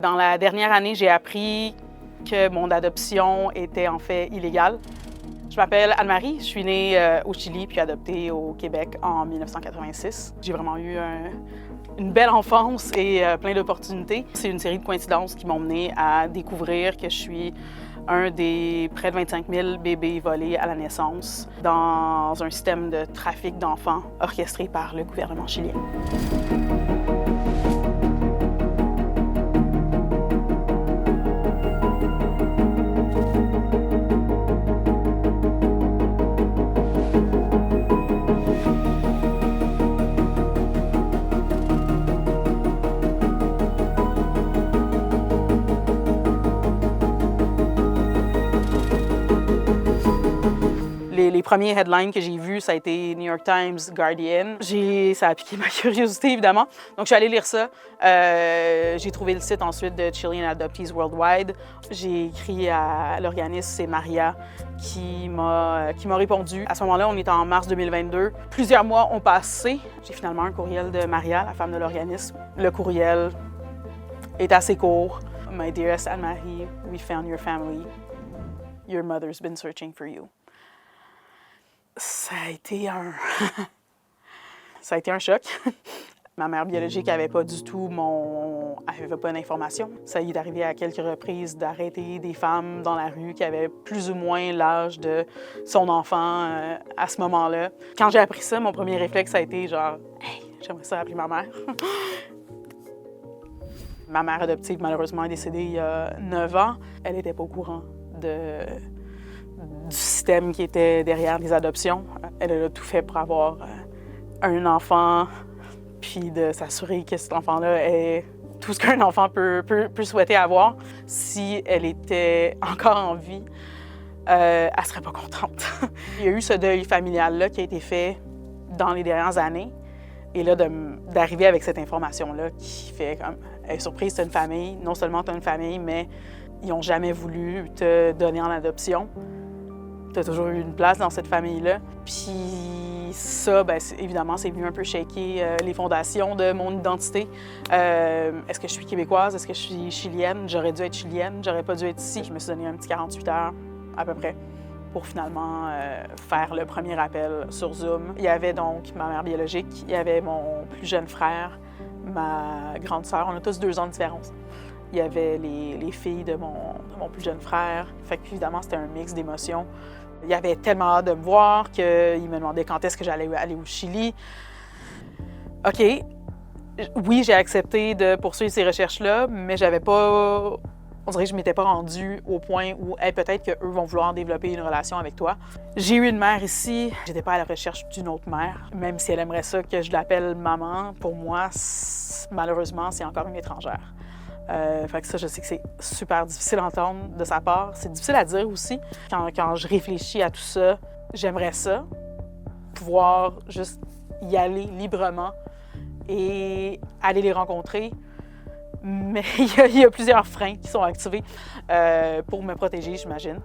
Dans la dernière année, j'ai appris que mon adoption était en fait illégale. Je m'appelle Anne-Marie, je suis née au Chili puis adoptée au Québec en 1986. J'ai vraiment eu une belle enfance et plein d'opportunités. C'est une série de coïncidences qui m'ont menée à découvrir que je suis un des près de 25 000 bébés volés à la naissance dans un système de trafic d'enfants orchestré par le gouvernement chilien. Les premiers headlines que j'ai vus, ça a été New York Times, Guardian. Ça a piqué ma curiosité, évidemment. Donc, je suis allée lire ça. J'ai trouvé le site ensuite de Chilean Adoptees Worldwide. J'ai écrit à l'organisme, c'est Maria, qui m'a répondu. À ce moment-là, on est en mars 2022. Plusieurs mois ont passé. J'ai finalement un courriel de Maria, la femme de l'organisme. Le courriel est assez court. My dearest Anne-Marie, we found your family. Your mother's been searching for you. Ça a été un choc. Ma mère biologique n'avait pas du tout Elle n'avait pas d'informations. Ça y est arrivé à quelques reprises d'arrêter des femmes dans la rue qui avaient plus ou moins l'âge de son enfant à ce moment-là. Quand j'ai appris ça, mon premier réflexe a été genre « Hey, j'aimerais ça appeler ma mère. » Ma mère adoptive, malheureusement, est décédée il y a 9 ans. Elle n'était pas au courant du système qui était derrière les adoptions. Elle a tout fait pour avoir un enfant, puis de s'assurer que cet enfant-là ait tout ce qu'un enfant peut souhaiter avoir. Si elle était encore en vie, elle ne serait pas contente. Il y a eu ce deuil familial-là qui a été fait dans les dernières années. Et là, d'arriver avec cette information-là qui fait comme... Elle est surprise, tu as une famille. Non seulement tu as une famille, mais ils n'ont jamais voulu te donner en adoption. Tu as toujours eu une place dans cette famille-là. Puis ça, bien, évidemment, c'est venu un peu shaker les fondations de mon identité. Est-ce que je suis québécoise? Est-ce que je suis chilienne? J'aurais dû être chilienne, j'aurais pas dû être ici. Je me suis donné un petit 48 heures, à peu près, pour finalement faire le premier appel sur Zoom. Il y avait donc ma mère biologique, il y avait mon plus jeune frère, ma grande sœur. On a tous 2 ans de différence. Il y avait les filles de mon plus jeune frère. Fait qu'évidemment, c'était un mix d'émotions. Il avait tellement hâte de me voir qu'il me demandait quand est-ce que j'allais aller au Chili. OK, oui, j'ai accepté de poursuivre ces recherches-là, mais j'avais pas... On dirait que je m'étais pas rendue au point où hey, peut-être qu'eux vont vouloir développer une relation avec toi. J'ai eu une mère ici. J'étais pas à la recherche d'une autre mère. Même si elle aimerait ça que je l'appelle maman, pour moi, malheureusement, c'est encore une étrangère. Fait que ça, je sais que c'est super difficile à entendre de sa part. C'est difficile à dire aussi. Quand je réfléchis à tout ça, j'aimerais ça, pouvoir juste y aller librement et aller les rencontrer. Mais il y a plusieurs freins qui sont activés pour me protéger, j'imagine.